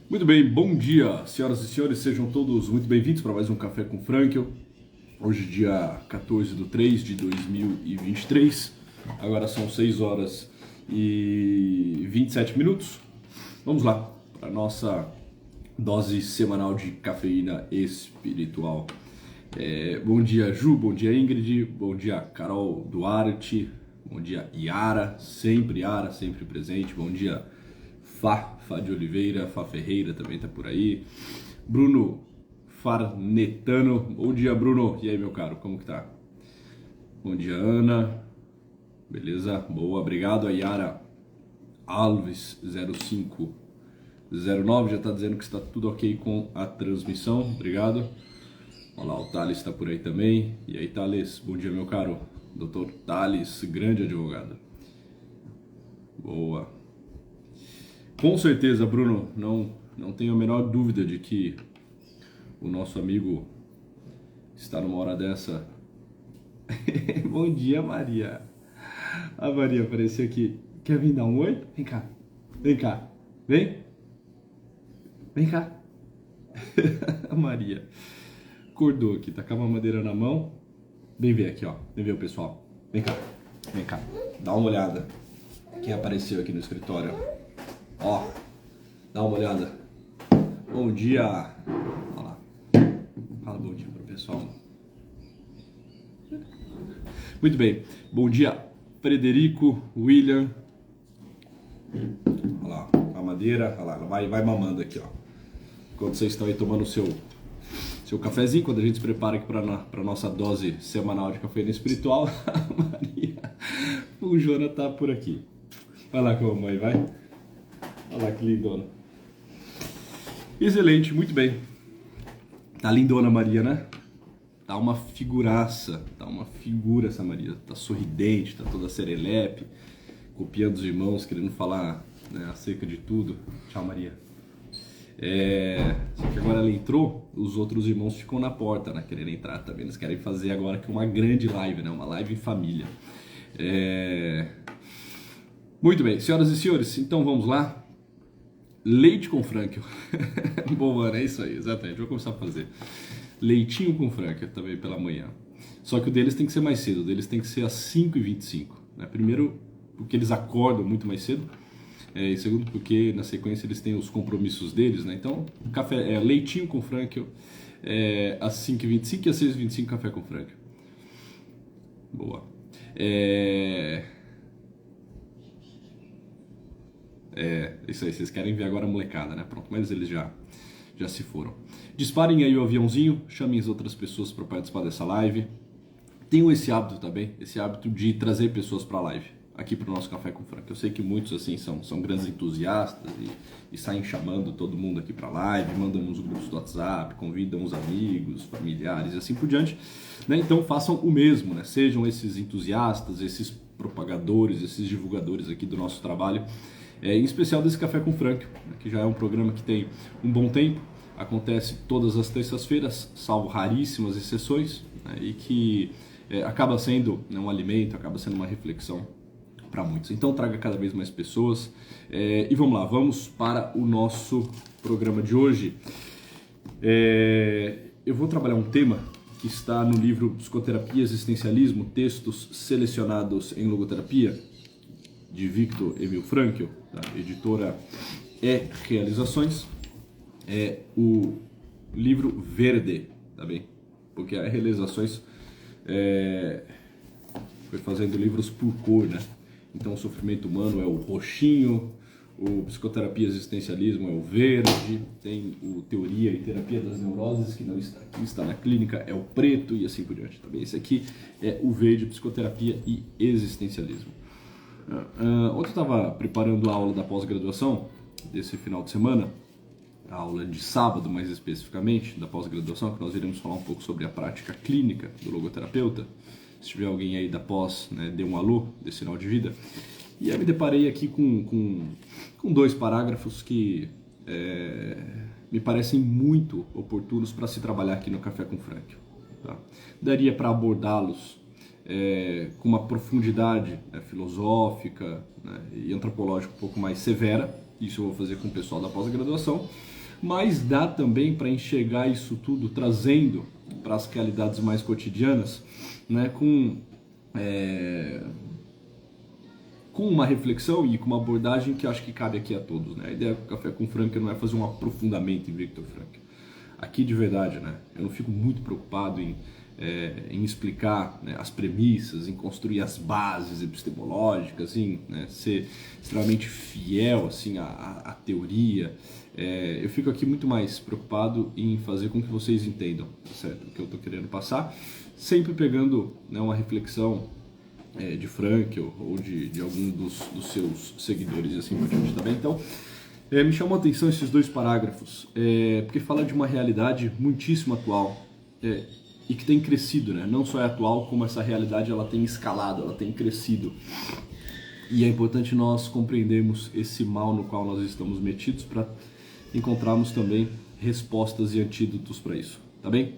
Muito bem, bom dia, senhoras e senhores, sejam todos muito bem-vindos para mais um Café com Frankel. Hoje, dia 14 de 3 de 2023, agora são 6 horas e 27 minutos. Vamos lá, para a nossa dose semanal de cafeína espiritual. Bom dia, Ju, bom dia, Ingrid, bom dia, Carol Duarte, bom dia, Yara, sempre presente, bom dia, Fá de Oliveira, Fá Ferreira também tá por aí. Bruno Farnetano, bom dia, Bruno. E aí, meu caro, como que tá? Bom dia, Ana. Beleza? Boa, obrigado. A Yara Alves 0509 já tá dizendo que está tudo ok com a transmissão. Obrigado. Olha lá, o Thales tá por aí também. E aí, Thales, bom dia, meu caro. Dr. Thales, grande advogado. Boa. Com certeza, Bruno, não tenho a menor dúvida de que o nosso amigo está numa hora dessa. Bom dia, Maria. A Maria apareceu aqui. Quer vir dar um oi? Vem cá. Vem cá. Vem. Vem cá. A Maria acordou aqui, tá com a mamadeira na mão. Vem ver aqui, ó. Vem ver o pessoal. Vem cá. Vem cá. Dá uma olhada. Quem apareceu aqui no escritório? Ó, dá uma olhada. Bom dia. Olha lá. Fala bom dia pro pessoal. Muito bem. Bom dia, Frederico, William. Olha lá, a madeira. Olha lá, ela vai mamando aqui, ó. Enquanto vocês estão aí tomando o seu cafezinho, quando a gente se prepara aqui para nossa dose semanal de cafeína espiritual, a Maria Jona tá por aqui. Vai lá com a mamãe, vai. Olha lá que lindona. Excelente, muito bem. Tá lindona a Maria, né? Tá uma figuraça, tá uma figura essa Maria. Tá sorridente, tá toda serelepe, copiando os irmãos, querendo falar, né, acerca de tudo. Tchau, Maria. Só que agora ela entrou, os outros irmãos ficam na porta, né? Querendo entrar também. Eles querem fazer agora aqui uma grande live, né? Uma live em família. Muito bem, senhoras e senhores, então vamos lá. Leite com Frankel. Boa, é isso aí, exatamente. Vou começar a fazer. Leitinho com Frankel também pela manhã. Só que o deles tem que ser mais cedo, o deles tem que ser às 5h25. Né? Primeiro, porque eles acordam muito mais cedo. E segundo, porque na sequência eles têm os compromissos deles. Né? Então, café, leitinho com Frankel às 5h25 e às 6h25 café com Frankel. Boa. Isso aí, vocês querem ver agora a molecada, né? Pronto, mas eles já se foram. Disparem aí o aviãozinho, chamem as outras pessoas para participar dessa live. Tenham esse hábito também, esse hábito de trazer pessoas para a live, aqui para o nosso Café com Frank. Eu sei que muitos assim são grandes entusiastas e saem chamando todo mundo aqui para a live, mandam nos grupos do WhatsApp, convidam os amigos, familiares e assim por diante. Né? Então façam o mesmo, né? Sejam esses entusiastas, esses propagadores, esses divulgadores aqui do nosso trabalho. Em especial desse Café com Frank, que já é um programa que tem um bom tempo, acontece todas as terças-feiras, salvo raríssimas exceções, né, e que acaba sendo, né, um alimento, acaba sendo uma reflexão para muitos. Então traga cada vez mais pessoas e vamos lá, vamos para o nosso programa de hoje. Eu vou trabalhar um tema que está no livro Psicoterapia e Existencialismo, textos selecionados em logoterapia, de Viktor Emil Frankl, da editora Realizações, o livro verde, tá bem? Porque a Realizações foi fazendo livros por cor, né? Então o sofrimento humano é o roxinho, o Psicoterapia e Existencialismo é o verde, tem o Teoria e Terapia das Neuroses, que não está aqui, está na clínica, é o preto e assim por diante, tá bem? Esse aqui é o verde, Psicoterapia e Existencialismo. Ontem eu estava preparando a aula da pós-graduação desse final de semana, a aula de sábado mais especificamente, da pós-graduação, que nós iremos falar um pouco sobre a prática clínica do logoterapeuta. Se tiver alguém aí da pós, né, dê um alô, dê sinal de vida. E aí me deparei aqui com 2 parágrafos que me parecem muito oportunos para se trabalhar aqui no Café com Frank. Tá? Daria para abordá-los com uma profundidade, né, filosófica, né, e antropológica um pouco mais severa, Isso eu vou fazer com o pessoal da pós-graduação, mas dá também para enxergar isso tudo trazendo para as realidades mais cotidianas, né, com uma reflexão e com uma abordagem que eu acho que cabe aqui a todos, né? A ideia do Café com Frank não é fazer um aprofundamento em Viktor Frankl. Aqui de verdade, né? Eu não fico muito preocupado em explicar, né, as premissas, em construir as bases epistemológicas, em, né, ser extremamente fiel assim, à teoria. Eu fico aqui muito mais preocupado em fazer com que vocês entendam, certo? O que eu estou querendo passar, sempre pegando, né, uma reflexão de Frankl ou de algum dos seus seguidores e assim por diante, tá bem? Então, me chamou a atenção esses dois parágrafos, porque fala de uma realidade muitíssimo atual, e que tem crescido, né? Não só é atual, como essa realidade ela tem escalado, ela tem crescido. E é importante nós compreendermos esse mal no qual nós estamos metidos para encontrarmos também respostas e antídotos para isso, tá bem?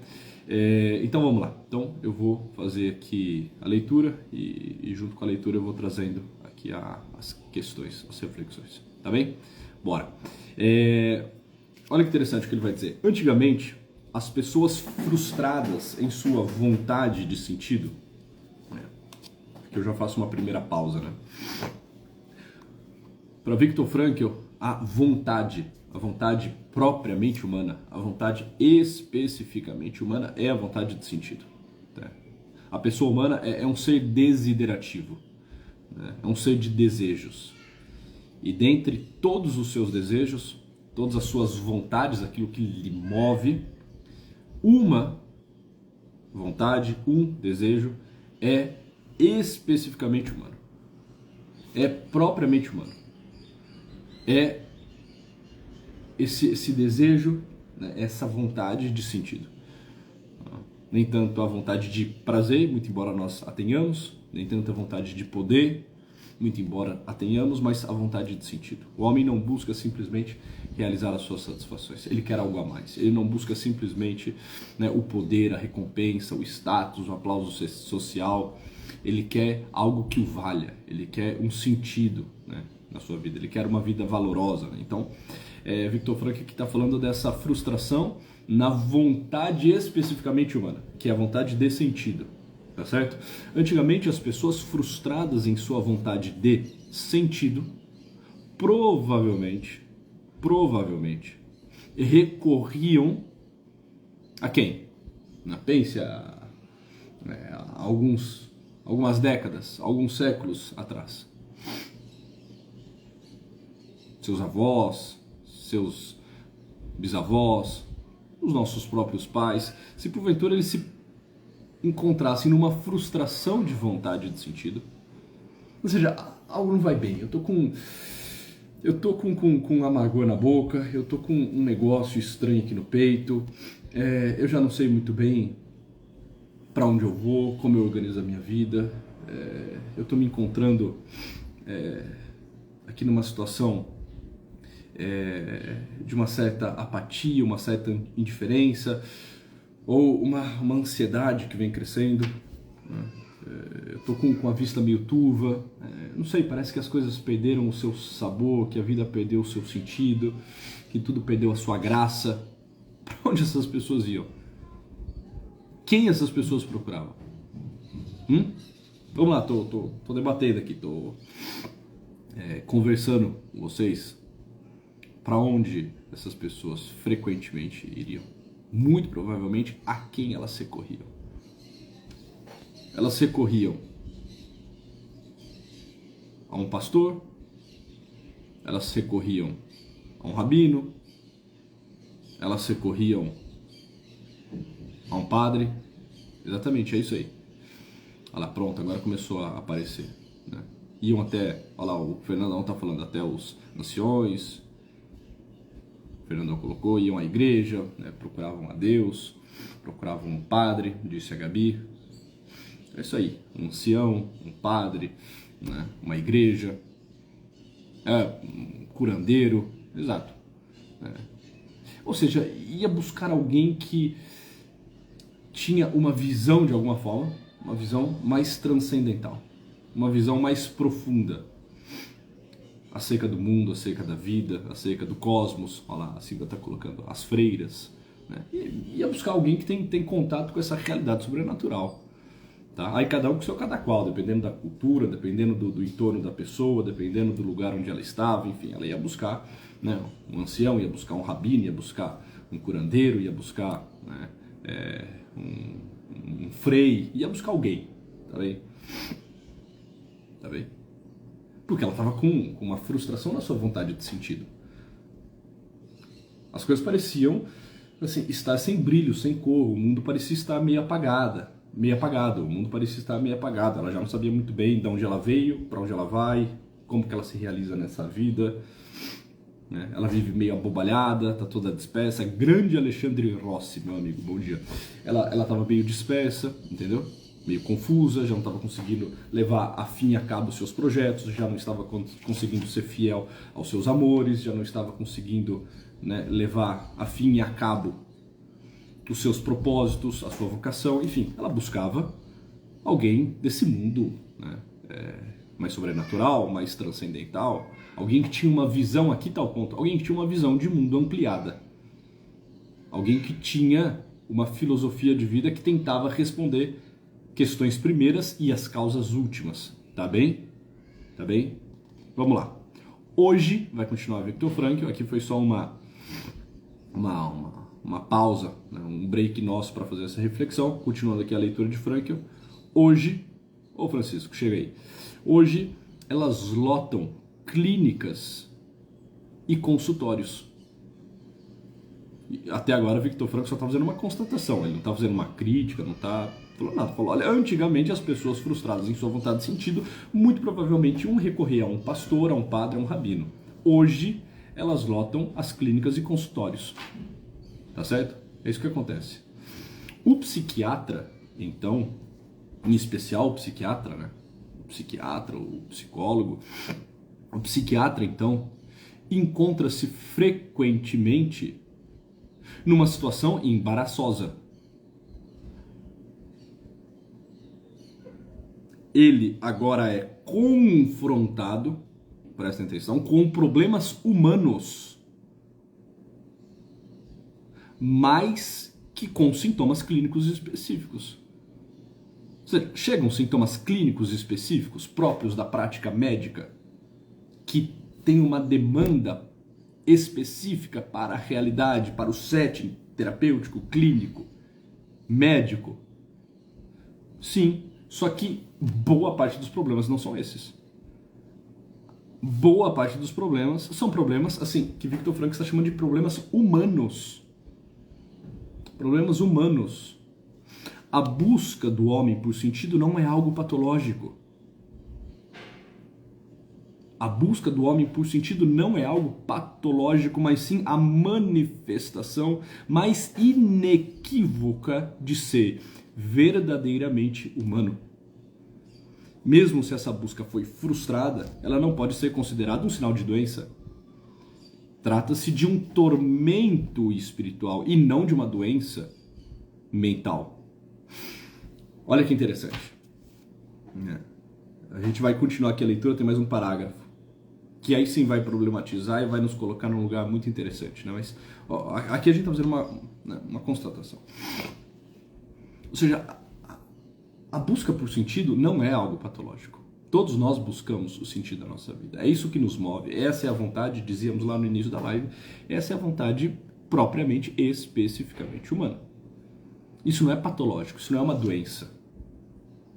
Então vamos lá. Então eu vou fazer aqui a leitura e junto com a leitura eu vou trazendo aqui as questões, as reflexões, tá bem? Bora. Olha que interessante o que ele vai dizer. Antigamente, as pessoas frustradas em sua vontade de sentido, que eu já faço uma primeira pausa, né? Para Viktor Frankl, a vontade propriamente humana, a vontade especificamente humana é a vontade de sentido. Tá? A pessoa humana é um ser desiderativo, né? É um ser de desejos. E dentre todos os seus desejos, todas as suas vontades, aquilo que lhe move, uma vontade, um desejo é especificamente humano. É propriamente humano. É esse desejo, né, essa vontade de sentido. Nem tanto a vontade de prazer, muito embora nós a tenhamos, nem tanto a vontade de poder, muito embora a tenhamos, mas a vontade de sentido. O homem não busca simplesmente realizar as suas satisfações, ele quer algo a mais. Ele não busca simplesmente, né, o poder, a recompensa, o status, o aplauso social. Ele quer algo que o valha, ele quer um sentido, né, na sua vida, ele quer uma vida valorosa, né? Então, Viktor Frankl que está falando dessa frustração na vontade especificamente humana, que é a vontade de sentido. Tá certo? Antigamente as pessoas frustradas em sua vontade de sentido provavelmente recorriam a quem? Pense a algumas décadas, alguns séculos atrás. Seus avós, seus bisavós, os nossos próprios pais, se porventura eles se encontrassem numa frustração de vontade de sentido, ou seja, algo não vai bem, eu tô com amargor na boca, eu tô com um negócio estranho aqui no peito, eu já não sei muito bem para onde eu vou, como eu organizo a minha vida, eu tô me encontrando aqui numa situação de uma certa apatia, uma certa indiferença, ou uma ansiedade que vem crescendo, né? Eu tô com a vista meio turva, não sei, parece que as coisas perderam o seu sabor, que a vida perdeu o seu sentido, que tudo perdeu a sua graça. Para onde essas pessoas iam? Quem essas pessoas procuravam? Vamos lá, tô debatendo aqui, tô conversando com vocês. Para onde essas pessoas frequentemente iriam? Muito provavelmente a quem elas recorriam. Elas recorriam a um pastor, elas recorriam a um rabino, elas recorriam a um padre. Exatamente, é isso aí. Olha lá, pronto, agora começou a aparecer, né? Iam até, olha lá, o Fernandão tá falando, até os anciões. O Fernandão colocou, iam à igreja, né, procuravam a Deus, procuravam um padre, disse a Gabi. É isso aí, um ancião, um padre, né, uma igreja, um curandeiro, exato. Ou seja, ia buscar alguém que tinha uma visão de alguma forma, uma visão mais transcendental, uma visão mais profunda. acerca do mundo, acerca da vida, acerca do cosmos. Olha lá, a Silvia está colocando as freiras, né? E ia buscar alguém que tem contato com essa realidade sobrenatural. Tá? Aí cada um com o seu cada qual, dependendo da cultura, dependendo do entorno da pessoa, dependendo do lugar onde ela estava, enfim, ela ia buscar, né, um ancião, ia buscar um rabino, ia buscar um curandeiro, ia buscar, né, um frei, ia buscar alguém, tá bem? Tá bem? Porque ela estava com uma frustração na sua vontade de sentido. As coisas pareciam assim, estar sem brilho, sem cor, o mundo parecia estar meio apagado, o mundo parecia estar meio apagado, ela já não sabia muito bem de onde ela veio, para onde ela vai, como que ela se realiza nessa vida, né? Ela vive meio abobalhada, tá toda dispersa. Grande Alexandre Rossi, meu amigo, bom dia. Ela estava meio dispersa, entendeu? Meio confusa, já não estava conseguindo levar a fim e a cabo os seus projetos, já não estava conseguindo ser fiel aos seus amores, já não estava conseguindo, né, levar a fim e a cabo os seus propósitos, a sua vocação, enfim, ela buscava alguém desse mundo, né, mais sobrenatural, mais transcendental, alguém que tinha uma visão, aqui tá o ponto, alguém que tinha uma visão de mundo ampliada, alguém que tinha uma filosofia de vida que tentava responder questões primeiras e as causas últimas, tá bem? Tá bem? Vamos lá. Hoje vai continuar Viktor Frankl, aqui foi só uma pausa, né, um break nosso para fazer essa reflexão, continuando aqui a leitura de Frankl. Hoje, ô Francisco, chega aí. Hoje elas lotam clínicas e consultórios. E até agora Viktor Frankl só está fazendo uma constatação, ele não está fazendo uma crítica, não está falando nada. Falou, olha, antigamente as pessoas frustradas em sua vontade de sentido, muito provavelmente iam recorrer a um pastor, a um padre, a um rabino. Hoje elas lotam as clínicas e consultórios. Tá certo? É isso que acontece. O psiquiatra, então, em especial o psiquiatra, né? O psiquiatra, o psicólogo, o psiquiatra, então, encontra-se frequentemente numa situação embaraçosa. Ele agora é confrontado, prestem atenção, com problemas humanos, mais que com sintomas clínicos específicos. Ou seja, chegam sintomas clínicos específicos próprios da prática médica que tem uma demanda específica para a realidade, para o setting terapêutico, clínico, médico. Sim, só que boa parte dos problemas não são esses. Boa parte dos problemas são problemas, assim, que Viktor Frankl está chamando de problemas humanos. Problemas humanos. A busca do homem por sentido não é algo patológico. A busca do homem por sentido não é algo patológico, mas sim a manifestação mais inequívoca de ser verdadeiramente humano. Mesmo se essa busca foi frustrada, ela não pode ser considerada um sinal de doença. Trata-se de um tormento espiritual e não de uma doença mental. Olha que interessante. A gente vai continuar aqui a leitura, tem mais um parágrafo, que aí sim vai problematizar e vai nos colocar num lugar muito interessante, né? Mas ó, aqui a gente está fazendo uma constatação. Ou seja, a busca por sentido não é algo patológico. Todos nós buscamos o sentido da nossa vida. É isso que nos move. Essa é a vontade, dizíamos lá no início da live, essa é a vontade propriamente, especificamente humana. Isso não é patológico, isso não é uma doença.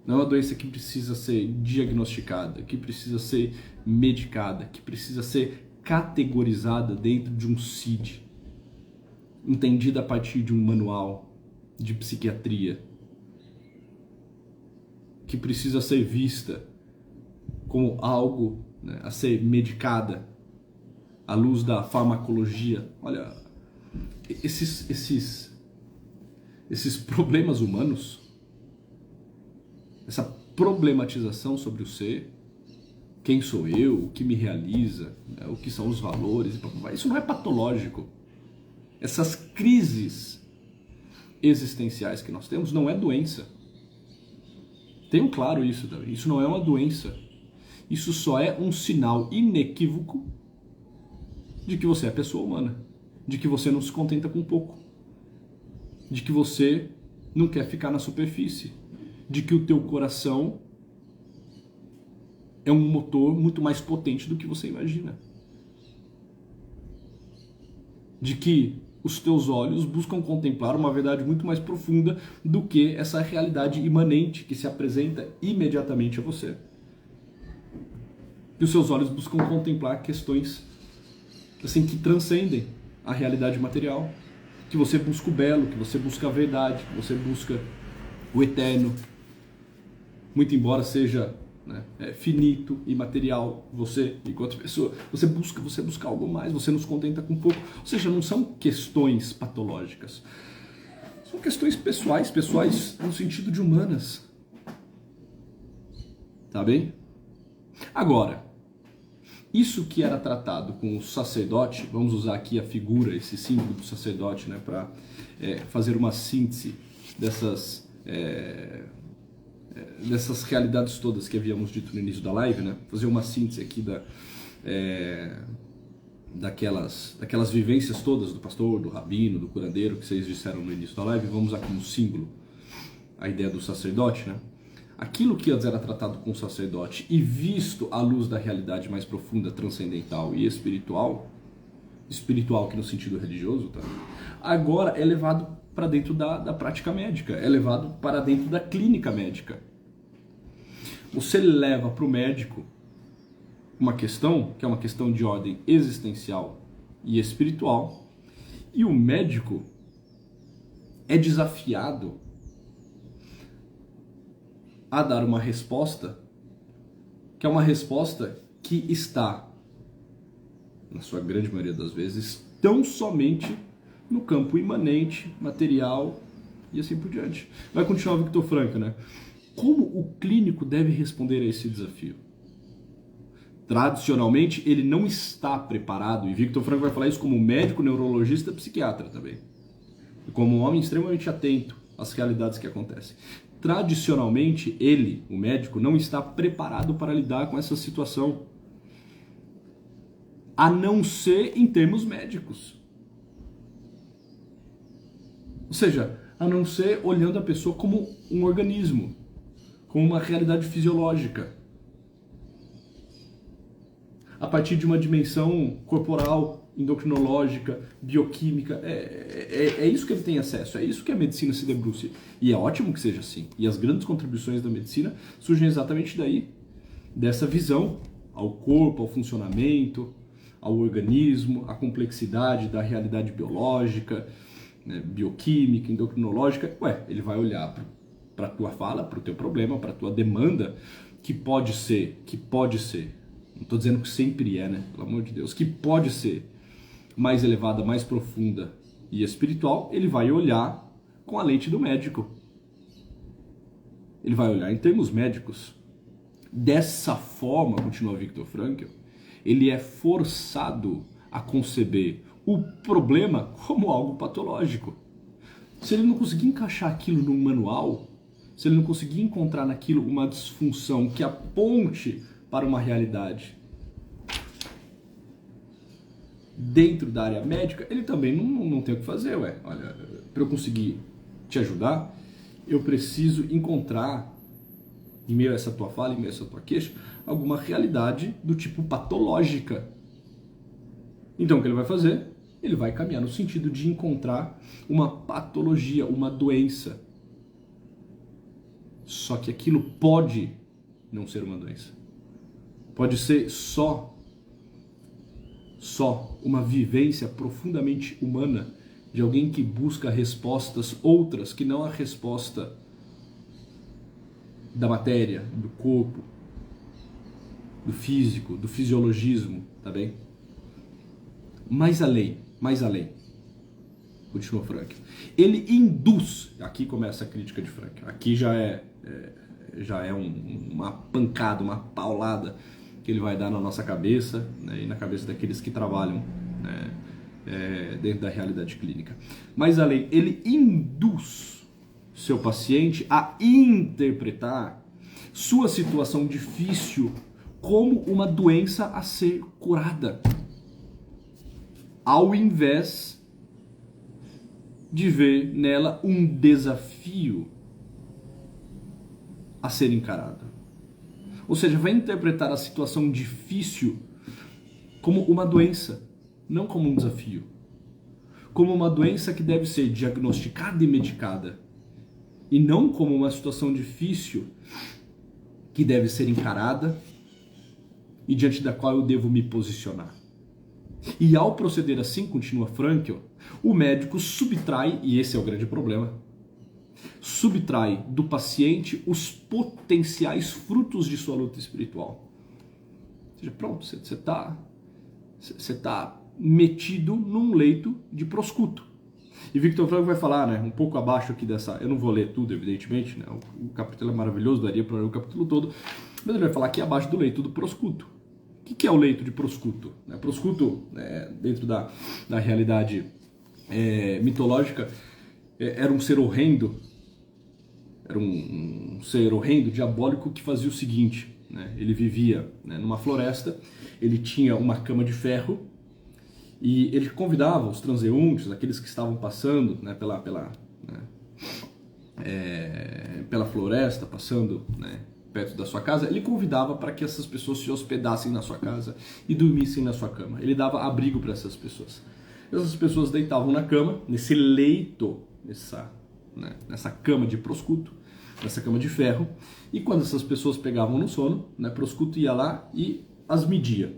Não é uma doença que precisa ser diagnosticada, que precisa ser medicada, que precisa ser categorizada dentro de um CID, entendida a partir de um manual de psiquiatria, que precisa ser vista como algo, né, a ser medicada à luz da farmacologia. Olha, esses problemas humanos, essa problematização sobre o ser, quem sou eu, o que me realiza, né, o que são os valores, isso não é patológico. Essas crises existenciais que nós temos não é doença. Tenham claro isso também, isso não é uma doença. Isso só é um sinal inequívoco de que você é pessoa humana, de que você não se contenta com pouco, de que você não quer ficar na superfície, de que o teu coração é um motor muito mais potente do que você imagina, de que os teus olhos buscam contemplar uma verdade muito mais profunda do que essa realidade imanente que se apresenta imediatamente a você. E os seus olhos buscam contemplar questões assim que transcendem a realidade material, que você busca o belo, que você busca a verdade, que você busca o eterno, muito embora seja, né, finito e material, você, enquanto pessoa, você busca algo mais, você não se contenta com pouco. Ou seja, não são questões patológicas, são questões pessoais no sentido de humanas. Tá bem? Agora, isso que era tratado com o sacerdote, vamos usar aqui a figura, esse símbolo do sacerdote, né, para fazer uma síntese dessas realidades todas que havíamos dito no início da live, né? Fazer uma síntese aqui daquelas vivências todas do pastor, do rabino, do curandeiro que vocês disseram no início da live. Vamos usar como símbolo a ideia do sacerdote, né? Aquilo que antes era tratado com o sacerdote e visto à luz da realidade mais profunda, transcendental e espiritual que no sentido religioso, tá? Agora é levado para dentro da prática médica, é levado para dentro da clínica médica. Você leva para o médico uma questão, que é uma questão de ordem existencial e espiritual, e o médico é desafiado a dar uma resposta, que é uma resposta que está, na sua grande maioria das vezes, tão somente no campo imanente, material e assim por diante. Vai continuar o Viktor Frankl, né? Como o clínico deve responder a esse desafio? Tradicionalmente, ele não está preparado, e Viktor Frankl vai falar isso como médico, neurologista, psiquiatra também, e como um homem extremamente atento às realidades que acontecem. Tradicionalmente, ele, o médico, não está preparado para lidar com essa situação, a não ser em termos médicos. Ou seja, a não ser olhando a pessoa como um organismo, como uma realidade fisiológica, a partir de uma dimensão corporal, endocrinológica, bioquímica. É isso que ele tem acesso, é isso que a medicina se debruça. E é ótimo que seja assim. E as grandes contribuições da medicina surgem exatamente daí, dessa visão ao corpo, ao funcionamento, ao organismo, à complexidade da realidade biológica, né, bioquímica, endocrinológica. Ele vai olhar para a tua fala, para o teu problema, para a tua demanda, que pode ser, não estou dizendo que sempre é, né, pelo amor de Deus, que pode ser mais elevada, mais profunda e espiritual. Ele vai olhar com a lente do médico. Ele vai olhar em termos médicos. Dessa forma, continua Viktor Frankl, ele é forçado a conceber o problema como algo patológico. Se ele não conseguir encaixar aquilo num manual, se ele não conseguir encontrar naquilo uma disfunção que aponte para uma realidade dentro da área médica, ele também não tem o que fazer. Olha, para eu conseguir te ajudar, eu preciso encontrar, em meio a essa tua fala, em meio a essa tua queixa, alguma realidade do tipo patológica. Então o que ele vai fazer? Ele vai caminhar no sentido de encontrar uma patologia, uma doença. Só que aquilo pode não ser uma doença. Pode ser só uma vivência profundamente humana de alguém que busca respostas outras que não a resposta da matéria, do corpo, do físico, do fisiologismo, tá bem? Mais além, continua Frankl. Ele induz, aqui começa a crítica de Frankl, aqui já é uma pancada, uma paulada que ele vai dar na nossa cabeça, né, e na cabeça daqueles que trabalham, né, dentro da realidade clínica. Mas além, ele induz seu paciente a interpretar sua situação difícil como uma doença a ser curada, ao invés de ver nela um desafio a ser encarado. Ou seja, vai interpretar a situação difícil como uma doença, não como um desafio. Como uma doença que deve ser diagnosticada e medicada, e não como uma situação difícil que deve ser encarada e diante da qual eu devo me posicionar. E ao proceder assim, continua Frankl, o médico subtrai, e esse é o grande problema, subtrai do paciente os potenciais frutos de sua luta espiritual. Ou seja, pronto, você tá metido num leito de proscuto. E Viktor Frankl vai falar, né, um pouco abaixo aqui dessa, eu não vou ler tudo, evidentemente, né, o capítulo é maravilhoso, daria para ler o capítulo todo, mas ele vai falar aqui abaixo do leito do proscuto. O que é o leito de proscuto? Proscuto, dentro da realidade mitológica, era um ser horrendo, era um ser horrendo, diabólico, que fazia o seguinte, né, ele vivia, né, numa floresta, ele tinha uma cama de ferro, e ele convidava os transeuntes, aqueles que estavam passando, né, pela floresta, passando, né, perto da sua casa, ele convidava para que essas pessoas se hospedassem na sua casa e dormissem na sua cama. Ele dava abrigo para essas pessoas. Essas pessoas deitavam na cama, nesse leito, nessa cama de proscuto, nessa cama de ferro, e quando essas pessoas pegavam no sono, né, proscuto ia lá e as media.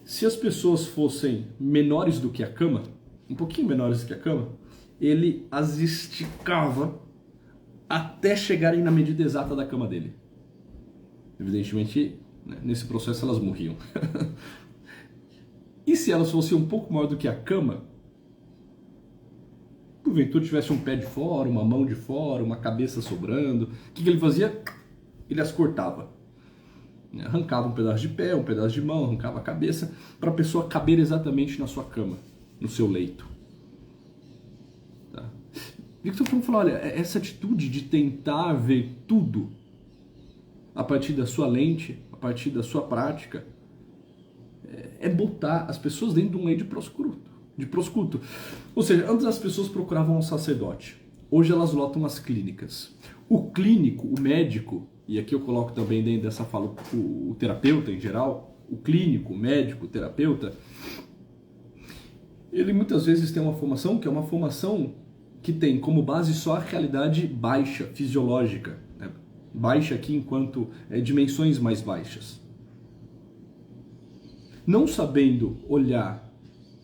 Se as pessoas fossem menores do que a cama, um pouquinho menores do que a cama, ele as esticava até chegarem na medida exata da cama dele. Evidentemente, né, nesse processo elas morriam. E se elas fossem um pouco maior do que a cama, porventura tivesse um pé de fora, uma mão de fora, uma cabeça sobrando, o que ele fazia? Ele as cortava. Arrancava um pedaço de pé, um pedaço de mão, arrancava a cabeça, para a pessoa caber exatamente na sua cama, no seu leito. Tá? Viktor Frankl falou, olha, essa atitude de tentar ver tudo a partir da sua lente, a partir da sua prática, é botar as pessoas dentro de um leito de proscuto. Ou seja, antes as pessoas procuravam um sacerdote, hoje elas lotam as clínicas. O clínico, o médico, e aqui eu coloco também dentro dessa fala o terapeuta em geral, o clínico, o médico, o terapeuta, ele muitas vezes tem uma formação que é uma formação que tem como base só a realidade baixa, fisiológica, né? Baixa aqui enquanto dimensões mais baixas. Não sabendo olhar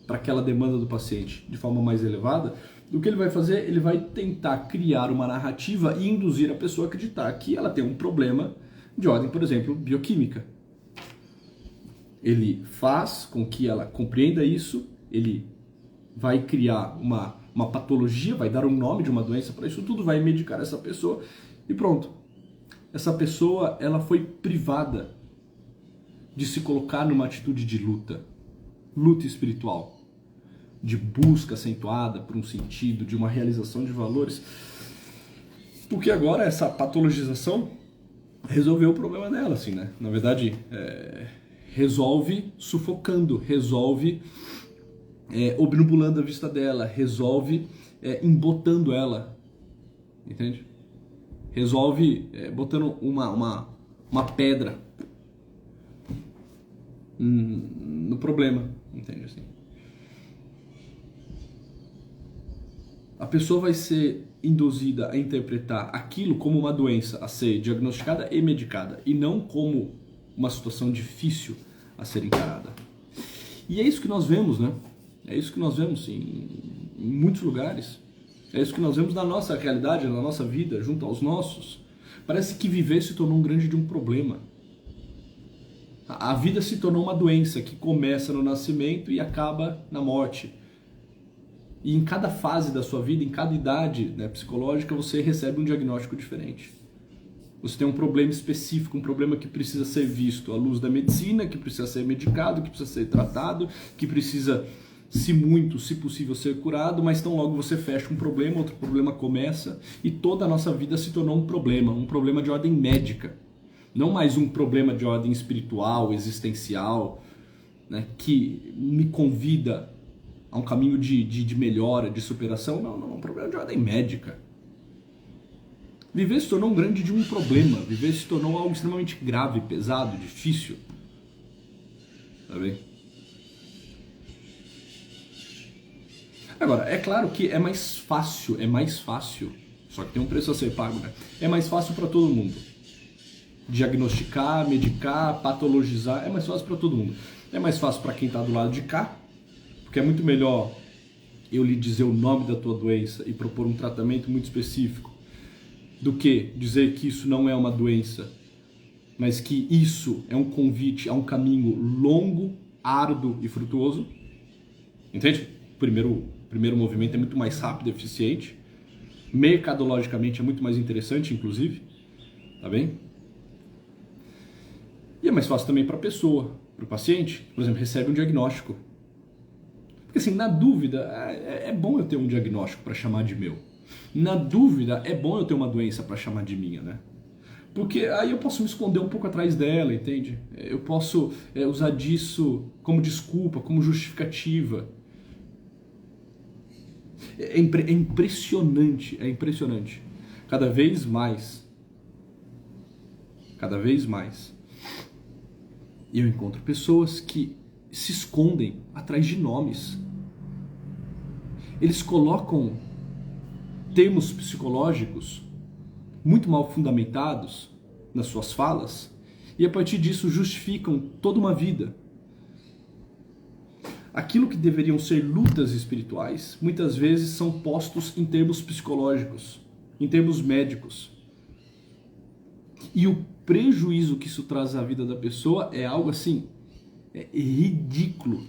para aquela demanda do paciente de forma mais elevada, o que ele vai fazer? Ele vai tentar criar uma narrativa e induzir a pessoa a acreditar que ela tem um problema de ordem, por exemplo, bioquímica. Ele faz com que ela compreenda isso, ele vai criar uma patologia, vai dar um nome de uma doença para isso tudo, vai medicar essa pessoa e pronto. Essa pessoa, ela foi privada de se colocar numa atitude de luta espiritual, de busca acentuada por um sentido, de uma realização de valores, porque agora essa patologização resolveu o problema dela, assim, né? Na verdade, resolve sufocando, resolve obnubilando a vista dela, resolve embotando ela, entende? Resolve botando uma pedra no problema, entende assim? A pessoa vai ser induzida a interpretar aquilo como uma doença a ser diagnosticada e medicada, e não como uma situação difícil a ser encarada. E é isso que nós vemos, né? É isso que nós vemos em muitos lugares. É isso que nós vemos na nossa realidade, na nossa vida, junto aos nossos. Parece que viver se tornou um grande de um problema. A vida se tornou uma doença que começa no nascimento e acaba na morte. E em cada fase da sua vida, em cada idade, né, psicológica, você recebe um diagnóstico diferente. Você tem um problema específico, um problema que precisa ser visto à luz da medicina, que precisa ser medicado, que precisa ser tratado, que precisa, se muito, se possível, ser curado, mas tão logo você fecha um problema, outro problema começa, e toda a nossa vida se tornou um problema de ordem médica. Não mais um problema de ordem espiritual, existencial, né, que me convida a um caminho de melhora, de superação. Não, não, um problema de ordem médica. Viver se tornou um grande de um problema. Viver se tornou algo extremamente grave, pesado, difícil. Tá bem? Agora, é claro que é mais fácil, só que tem um preço a ser pago, né? É mais fácil para todo mundo. Diagnosticar, medicar, patologizar, é mais fácil para todo mundo. É mais fácil para quem está do lado de cá, porque é muito melhor eu lhe dizer o nome da tua doença e propor um tratamento muito específico, do que dizer que isso não é uma doença, mas que isso é um convite a um caminho longo, árduo e frutuoso. Entende? Primeiro movimento é muito mais rápido e eficiente. Mercadologicamente é muito mais interessante, inclusive. Tá bem? E é mais fácil também para a pessoa, para o paciente, por exemplo, recebe um diagnóstico. Porque assim, na dúvida, é bom eu ter um diagnóstico para chamar de meu. Na dúvida, é bom eu ter uma doença para chamar de minha, né? Porque aí eu posso me esconder um pouco atrás dela, entende? Eu posso usar disso como desculpa, como justificativa. É impressionante, é impressionante. Cada vez mais, eu encontro pessoas que se escondem atrás de nomes. Eles colocam termos psicológicos muito mal fundamentados nas suas falas e a partir disso justificam toda uma vida. Aquilo que deveriam ser lutas espirituais, muitas vezes são postos em termos psicológicos, em termos médicos. E o prejuízo que isso traz à vida da pessoa é algo assim, ridículo.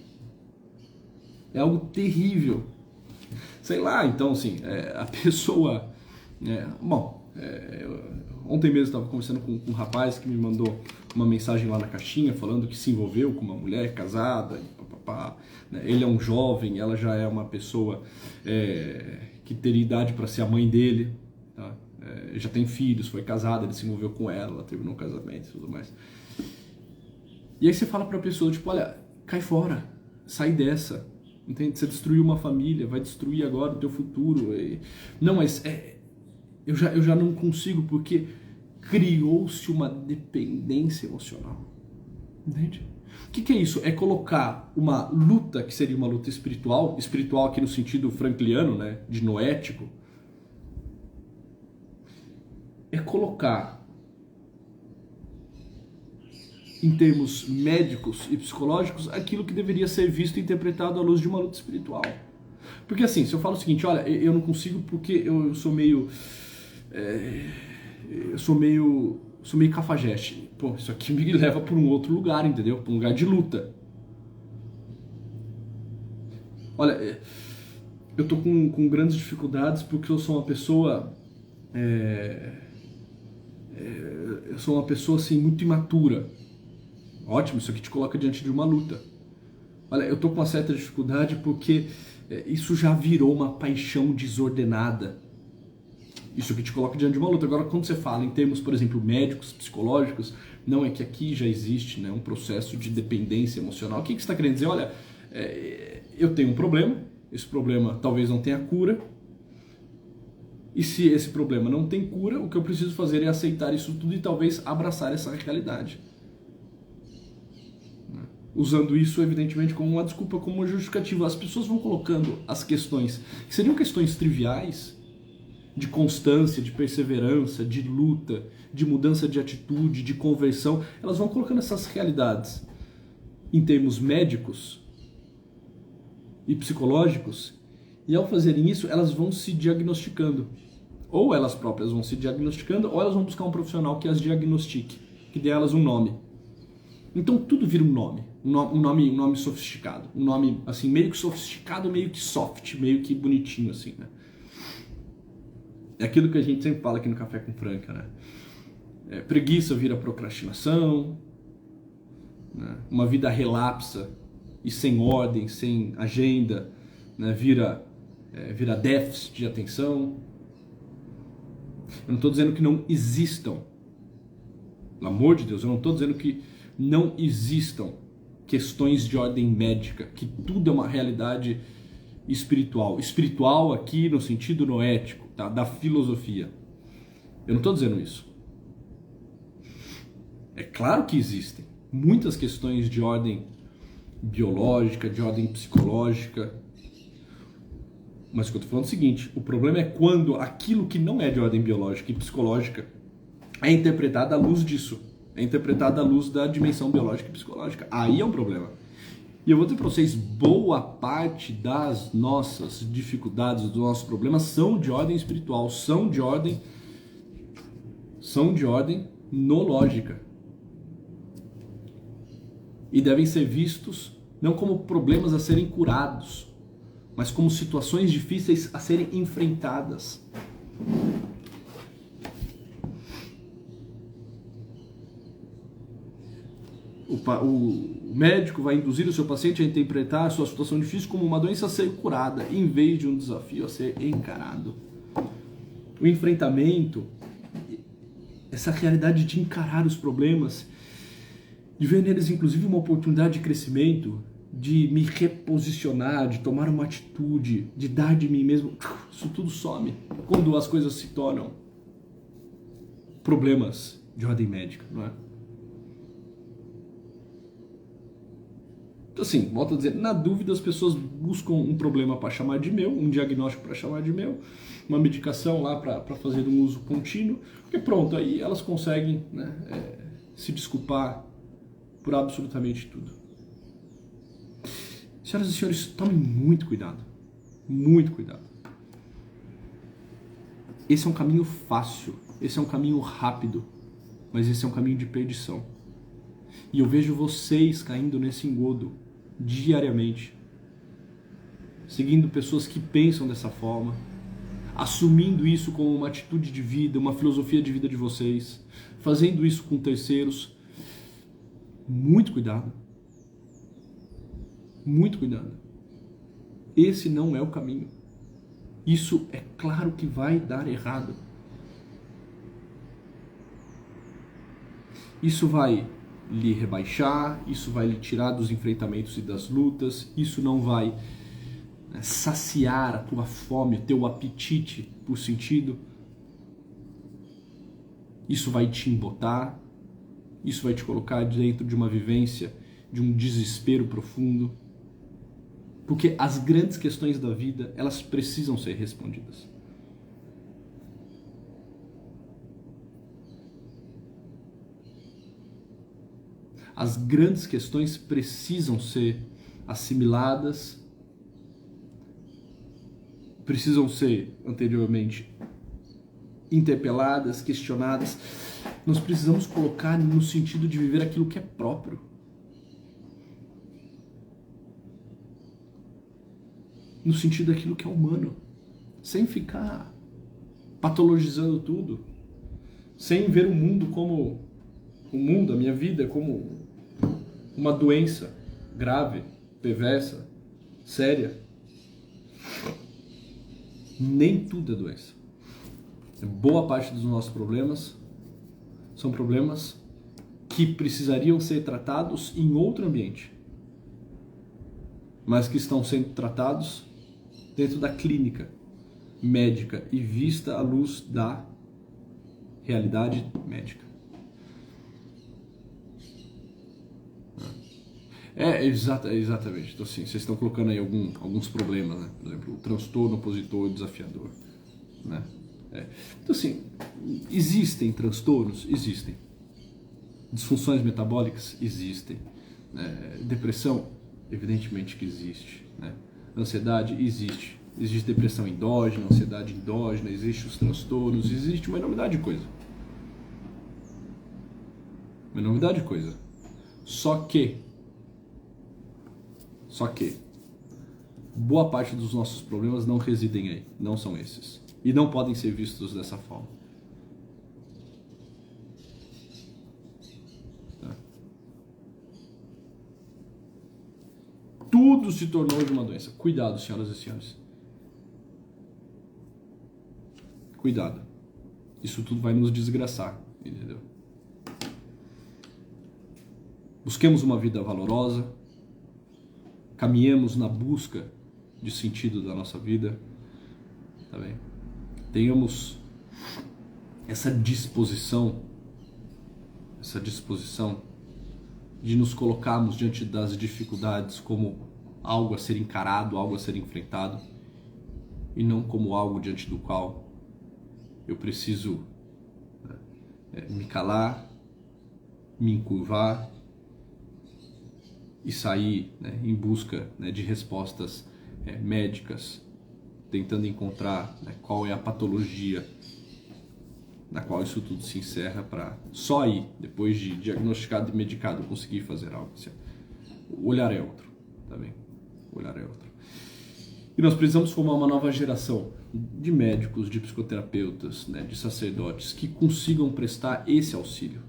É algo terrível. Sei lá, então assim, a pessoa... ontem mesmo estava conversando com um rapaz que me mandou uma mensagem lá na caixinha falando que se envolveu com uma mulher casada, né? Ele é um jovem, ela já é uma pessoa que teria idade para ser a mãe dele, tá? Já tem filhos, foi casada, ele se envolveu com ela terminou o casamento e tudo mais. E aí você fala para a pessoa, tipo, olha, cai fora, sai dessa, entende? Você destruiu uma família, vai destruir agora o teu futuro. Não, mas eu já não consigo porque criou-se uma dependência emocional, entende? O que é isso? É colocar uma luta, que seria uma luta espiritual aqui no sentido frankliano, né, de noético, é colocar em termos médicos e psicológicos aquilo que deveria ser visto e interpretado à luz de uma luta espiritual. Porque assim, se eu falo o seguinte, olha, eu não consigo porque eu sou meio... eu sou meio cafajeste. Pô, isso aqui me leva para um outro lugar, entendeu? Para um lugar de luta. Olha, eu tô com grandes dificuldades porque eu sou uma pessoa... eu sou uma pessoa assim, muito imatura. Ótimo, isso aqui te coloca diante de uma luta. Olha, eu tô com uma certa dificuldade porque isso já virou uma paixão desordenada. Isso que te coloca diante de uma luta. Agora, quando você fala em termos, por exemplo, médicos, psicológicos, não é que aqui já existe, né, um processo de dependência emocional. O que você está querendo dizer? Olha, eu tenho um problema, esse problema talvez não tenha cura, e se esse problema não tem cura, o que eu preciso fazer é aceitar isso tudo e talvez abraçar essa realidade. Usando isso, evidentemente, como uma desculpa, como uma justificativa. As pessoas vão colocando as questões, que seriam questões triviais, de constância, de perseverança, de luta, de mudança de atitude, de conversão, elas vão colocando essas realidades em termos médicos e psicológicos, e ao fazerem isso, elas vão se diagnosticando. Ou elas próprias vão se diagnosticando, ou elas vão buscar um profissional que as diagnostique, que dê a elas um nome. Então tudo vira um nome, um nome sofisticado, um nome assim meio que sofisticado, meio que soft, meio que bonitinho assim, né? É aquilo que a gente sempre fala aqui no Café com Franca, né? Preguiça vira procrastinação, né? Uma vida relapsa e sem ordem, sem agenda, né? Vira déficit de atenção. Eu não estou dizendo que não existam Pelo amor de Deus, eu não estou dizendo que não existam questões de ordem médica, que tudo é uma realidade espiritual. Espiritual aqui no sentido noético, tá? Da filosofia. Eu não estou dizendo isso. É claro que existem muitas questões de ordem biológica, de ordem psicológica. Mas o que eu estou falando é o seguinte, o problema é quando aquilo que não é de ordem biológica e psicológica é interpretado à luz disso. É interpretado à luz da dimensão biológica e psicológica. Aí é um problema. E eu vou dizer para vocês, boa parte das nossas dificuldades, dos nossos problemas são de ordem espiritual, são de ordem nológica. E devem ser vistos não como problemas a serem curados, mas como situações difíceis a serem enfrentadas. O médico vai induzir o seu paciente a interpretar a sua situação difícil como uma doença a ser curada, em vez de um desafio a ser encarado. O enfrentamento, essa realidade de encarar os problemas, de ver neles inclusive uma oportunidade de crescimento, de me reposicionar, de tomar uma atitude, de dar de mim mesmo, isso tudo some quando as coisas se tornam problemas de ordem médica, não é? Então, assim, volto a dizer, na dúvida as pessoas buscam um problema para chamar de meu, um diagnóstico para chamar de meu, uma medicação lá para fazer um uso contínuo, porque pronto, aí elas conseguem, né, se desculpar por absolutamente tudo. Senhoras e senhores, tomem muito cuidado. Muito cuidado. Esse é um caminho fácil, esse é um caminho rápido, mas esse é um caminho de perdição. E eu vejo vocês caindo nesse engodo diariamente, seguindo pessoas que pensam dessa forma, assumindo isso como uma atitude de vida, uma filosofia de vida de vocês, fazendo isso com terceiros. Muito cuidado. Muito cuidado. Esse não é o caminho. Isso é claro que vai dar errado. Isso vai lhe rebaixar, isso vai lhe tirar dos enfrentamentos e das lutas, isso não vai saciar a tua fome, o teu apetite por sentido. Isso vai te embotar, isso vai te colocar dentro de uma vivência, de um desespero profundo. Porque as grandes questões da vida, elas precisam ser respondidas. As grandes questões precisam ser assimiladas, precisam ser anteriormente interpeladas, questionadas. Nós precisamos colocar no sentido de viver aquilo que é próprio. No sentido daquilo que é humano. Sem ficar patologizando tudo. Sem ver o mundo como... O mundo, a minha vida, como uma doença grave, perversa, séria. Nem tudo é doença. Boa parte dos nossos problemas são problemas que precisariam ser tratados em outro ambiente, mas que estão sendo tratados dentro da clínica médica e vista à luz da realidade médica. Exatamente. Então, assim, vocês estão colocando aí alguns problemas, né? Por exemplo, o transtorno opositor desafiador, né? Então, assim, existem transtornos? Existem. Disfunções metabólicas? Existem. Depressão? Evidentemente que existe, né? Ansiedade? Existe. Existe depressão endógena, ansiedade endógena, existem os transtornos, existe uma enormidade de coisa. Uma enormidade de coisa. Só que boa parte dos nossos problemas não residem aí, não são esses. E não podem ser vistos dessa forma. Tá? Tudo se tornou de uma doença. Cuidado, senhoras e senhores. Cuidado. Isso tudo vai nos desgraçar, entendeu? busquemos uma vida valorosa, caminhemos na busca de sentido da nossa vida, tá bem? Tenhamos essa disposição de nos colocarmos diante das dificuldades como algo a ser encarado, algo a ser enfrentado, e não como algo diante do qual eu preciso me calar, me encurvar e sair em busca de respostas médicas, tentando encontrar qual é a patologia na qual isso tudo se encerra, para só aí, depois de diagnosticado e medicado, conseguir fazer algo. O olhar é outro, tá bem? O olhar é outro. E nós precisamos formar uma nova geração de médicos, de psicoterapeutas, de sacerdotes que consigam prestar esse auxílio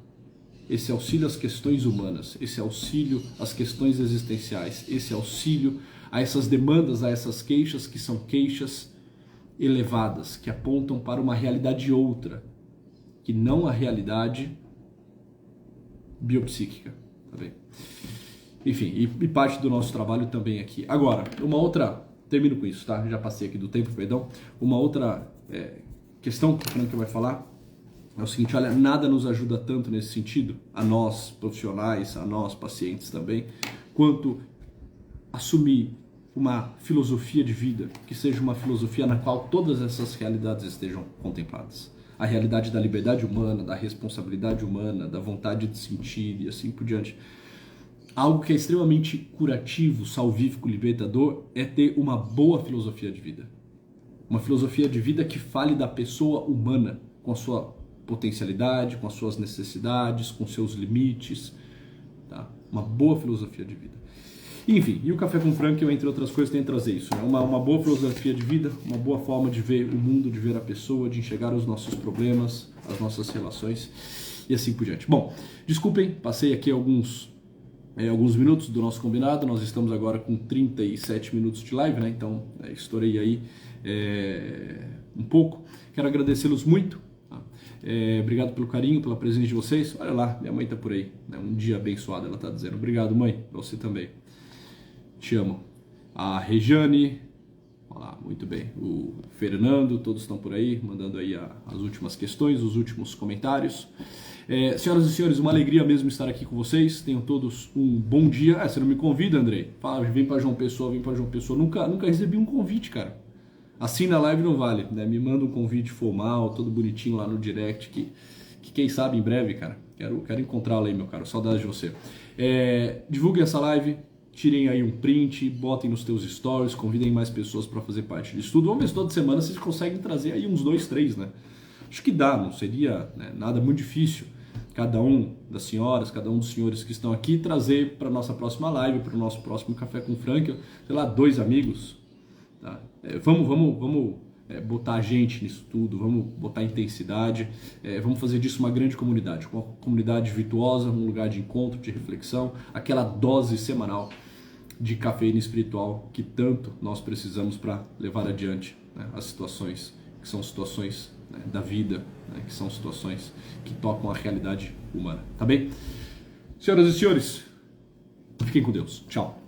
às questões humanas, esse auxílio às questões existenciais, esse auxílio a essas demandas, a essas queixas que são queixas elevadas, que apontam para uma realidade outra, que não a realidade biopsíquica, tá bem? Enfim, e parte do nosso trabalho também aqui. Agora, uma outra, termino com isso, tá? Já passei aqui do tempo, perdão. Uma outra questão que o Frank vai falar é o seguinte: olha, nada nos ajuda tanto nesse sentido, a nós profissionais, a nós pacientes também, quanto assumir uma filosofia de vida, que seja uma filosofia na qual todas essas realidades estejam contempladas. A realidade da liberdade humana, da responsabilidade humana, da vontade de sentir e assim por diante. Algo que é extremamente curativo, salvífico, libertador, é ter uma boa filosofia de vida. Uma filosofia de vida que fale da pessoa humana, com a sua potencialidade, com as suas necessidades, com seus limites. Tá? Uma boa filosofia de vida. Enfim, e o Café com Frank, entre outras coisas, tem a trazer isso. Uma boa filosofia de vida, uma boa forma de ver o mundo, de ver a pessoa, de enxergar os nossos problemas, as nossas relações e assim por diante. Bom, desculpem, passei aqui alguns minutos do nosso combinado. Nós estamos agora com 37 minutos de live, né? Então estourei aí um pouco. Quero agradecê-los muito. Tá? Obrigado pelo carinho, pela presença de vocês. Olha lá, minha mãe tá por aí, né? Um dia abençoado, ela tá dizendo. Obrigado, mãe, você também. Te amo. A Rejane, olha lá, muito bem. O Fernando, todos estão por aí, mandando aí as últimas questões, os últimos comentários. Senhoras e senhores, uma alegria mesmo estar aqui com vocês. Tenham todos um bom dia. Você não me convida, Andrei? Fala, vem para João Pessoa, vem para João Pessoa. Nunca recebi um convite, cara. Assim na live não vale, né? Me manda um convite formal, todo bonitinho lá no direct, que quem sabe em breve, cara. Quero encontrá-lo aí, meu caro. Saudades de você. Divulguem essa live. Tirem aí um print, botem nos teus stories, convidem mais pessoas para fazer parte disso tudo. Vamos ver se toda semana vocês conseguem trazer aí uns 2, 3, né? Acho que dá, não seria nada muito difícil. Cada um das senhoras, cada um dos senhores que estão aqui, trazer para a nossa próxima live, para o nosso próximo Café com Frank, sei lá, 2 amigos. Tá? Vamos botar gente nisso tudo, vamos botar intensidade, vamos fazer disso uma grande comunidade, uma comunidade virtuosa, um lugar de encontro, de reflexão, aquela dose semanal de cafeína espiritual que tanto nós precisamos para levar adiante as situações que são situações da vida, que são situações que tocam a realidade humana, tá bem? Senhoras e senhores, fiquem com Deus. Tchau.